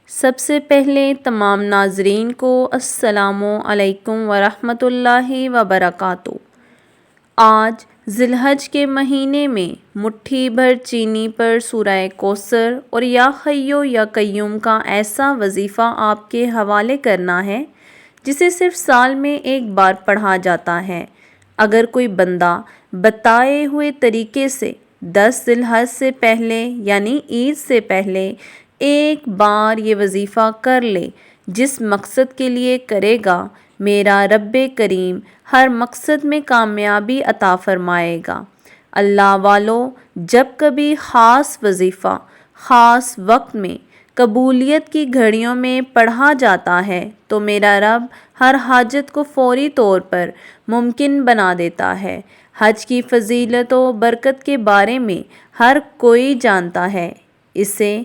سب سے پہلے تمام ناظرین کو السلام علیکم ورحمۃ اللہ وبرکاتہ۔ آج ذی الحج کے مہینے میں مٹھی بھر چینی پر سورہ کوثر اور یا حیو یا قیوم کا ایسا وظیفہ آپ کے حوالے کرنا ہے جسے صرف سال میں ایک بار پڑھا جاتا ہے۔ اگر کوئی بندہ بتائے ہوئے طریقے سے 10 ذی الحج سے پہلے یعنی عید سے پہلے ایک بار یہ وظیفہ کر لے، جس مقصد کے لیے کرے گا، میرا رب کریم ہر مقصد میں کامیابی عطا فرمائے گا۔ اللہ والو، جب کبھی خاص وظیفہ خاص وقت میں قبولیت کی گھڑیوں میں پڑھا جاتا ہے تو میرا رب ہر حاجت کو فوری طور پر ممکن بنا دیتا ہے۔ حج کی فضیلت و برکت کے بارے میں ہر کوئی جانتا ہے۔ اسے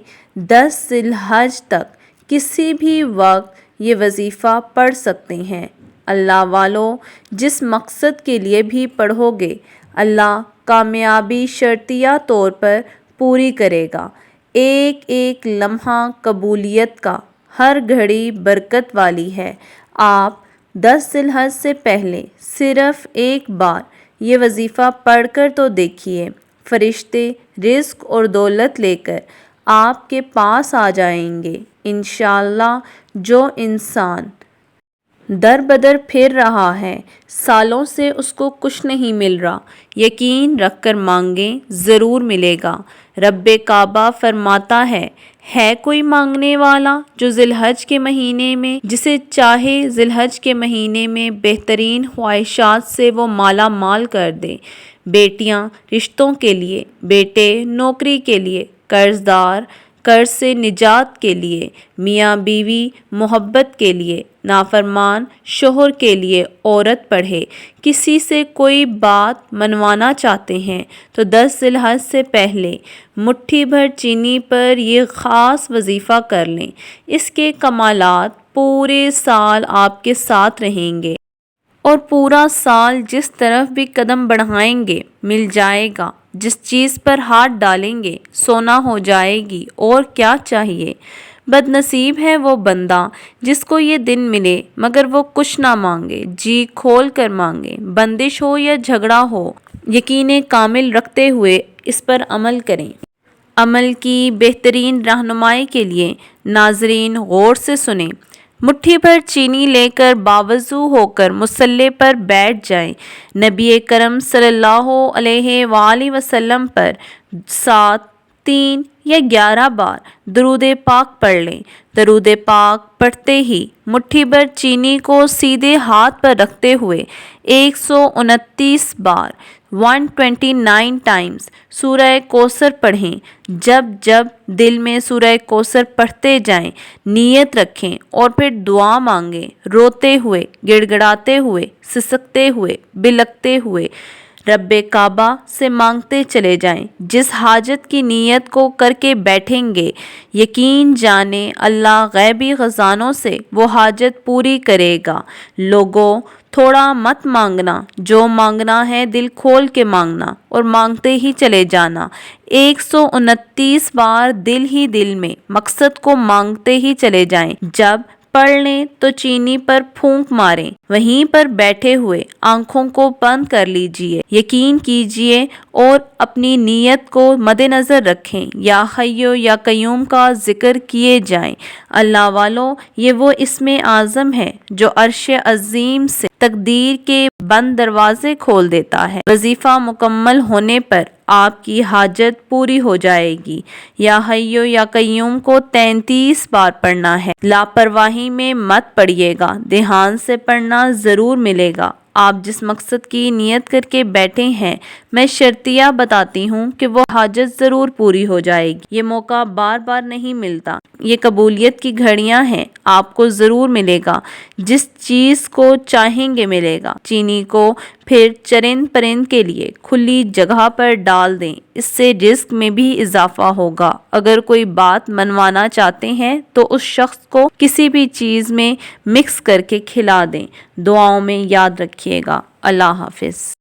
10 ذی الحج تک کسی بھی وقت یہ وظیفہ پڑھ سکتے ہیں۔ اللہ والو، جس مقصد کے لیے بھی پڑھو گے، اللہ کامیابی شرطیہ طور پر پوری کرے گا۔ ایک ایک لمحہ قبولیت کا، ہر گھڑی برکت والی ہے۔ آپ 10 ذی الحج سے پہلے صرف ایک بار یہ وظیفہ پڑھ کر تو دیکھیے، فرشتے رزق اور دولت لے کر آپ کے پاس آ جائیں گے۔ انشاءاللہ جو انسان در بدر پھر رہا ہے، سالوں سے اس کو کچھ نہیں مل رہا، یقین رکھ کر مانگیں، ضرور ملے گا۔ رب کعبہ فرماتا ہے کوئی مانگنے والا جو ذی الحج کے مہینے میں جسے چاہے ذی الحج کے مہینے میں بہترین خواہشات سے وہ مالا مال کر دے، بیٹیاں رشتوں کے لیے، بیٹے نوکری کے لیے، قرض دار قرض سے نجات کے لیے، میاں بیوی محبت کے لیے، نافرمان شوہر کے لیے عورت پڑھے، کسی سے کوئی بات منوانا چاہتے ہیں تو 10 ذی الحج سے پہلے مٹھی بھر چینی پر یہ خاص وظیفہ کر لیں۔ اس کے کمالات پورے سال آپ کے ساتھ رہیں گے اور پورا سال جس طرف بھی قدم بڑھائیں گے مل جائے گا، جس چیز پر ہاتھ ڈالیں گے سونا ہو جائے گی، اور کیا چاہیے۔ بد نصیب ہے وہ بندہ جس کو یہ دن ملے مگر وہ کچھ نہ مانگے، جی کھول کر مانگے، بندش ہو یا جھگڑا ہو، یقین کامل رکھتے ہوئے اس پر عمل کریں۔ عمل کی بہترین رہنمائی کے لیے ناظرین غور سے سنیں۔ مٹھی بھر چینی لے کر باوضو ہو کر مصلی پر بیٹھ جائیں، نبی کرم صلی اللہ علیہ وآلہ وسلم پر 7، 3 یا 11 بار درود پاک پڑھ لیں۔ درود پاک پڑھتے ہی مٹھی بھر چینی کو سیدھے ہاتھ پر رکھتے ہوئے 129 بار 129 ٹائمز سورہ کوثر پڑھیں۔ جب جب دل میں سورہ کوثر پڑھتے جائیں، نیت رکھیں اور پھر دعا مانگیں، روتے ہوئے، گڑ گڑاتے ہوئے، سسکتے ہوئے، بلکتے ہوئے رب کعبہ سے مانگتے چلے جائیں۔ جس حاجت کی نیت کو کر کے بیٹھیں گے، یقین جانیں اللہ غیبی خزانوں سے وہ حاجت پوری کرے گا۔ لوگوں، تھوڑا مت مانگنا، جو مانگنا ہے دل کھول کے مانگنا اور مانگتے ہی چلے جانا۔ 129 بار دل ہی دل میں مقصد کو مانگتے ہی چلے جائیں۔ جب پڑھ لیں تو چینی پر پھونک ماریں، وہیں پر بیٹھے ہوئے آنکھوں کو بند کر لیجئے، یقین کیجئے اور اپنی نیت کو مد نظر رکھیں۔ یا حیو یا قیوم کا ذکر کیے جائیں۔ اللہ والو، یہ وہ اسم اعظم ہے جو عرش عظیم سے تقدیر کے بند دروازے کھول دیتا ہے۔ وظیفہ مکمل ہونے پر آپ کی حاجت پوری ہو جائے گی۔ یا حیو یا قیوم کو 33 بار پڑھنا ہے۔ لاپرواہی میں مت پڑھیے گا، دھیان سے پڑھنا، ضرور ملے گا۔ آپ جس مقصد کی نیت کر کے بیٹھے ہیں، میں شرطیہ بتاتی ہوں کہ وہ حاجت ضرور پوری ہو جائے گی۔ یہ موقع بار بار نہیں ملتا، یہ قبولیت کی گھڑیاں ہیں، آپ کو ضرور ملے گا، جس چیز کو چاہیں گے ملے گا۔ چینی کو پھر چرند پرند کے لیے کھلی جگہ پر ڈال دیں، اس سے رزق میں بھی اضافہ ہوگا۔ اگر کوئی بات منوانا چاہتے ہیں تو اس شخص کو کسی بھی چیز میں مکس کر کے کھلا دیں۔ دعاؤں میں یاد رکھیے گا۔ اللہ حافظ۔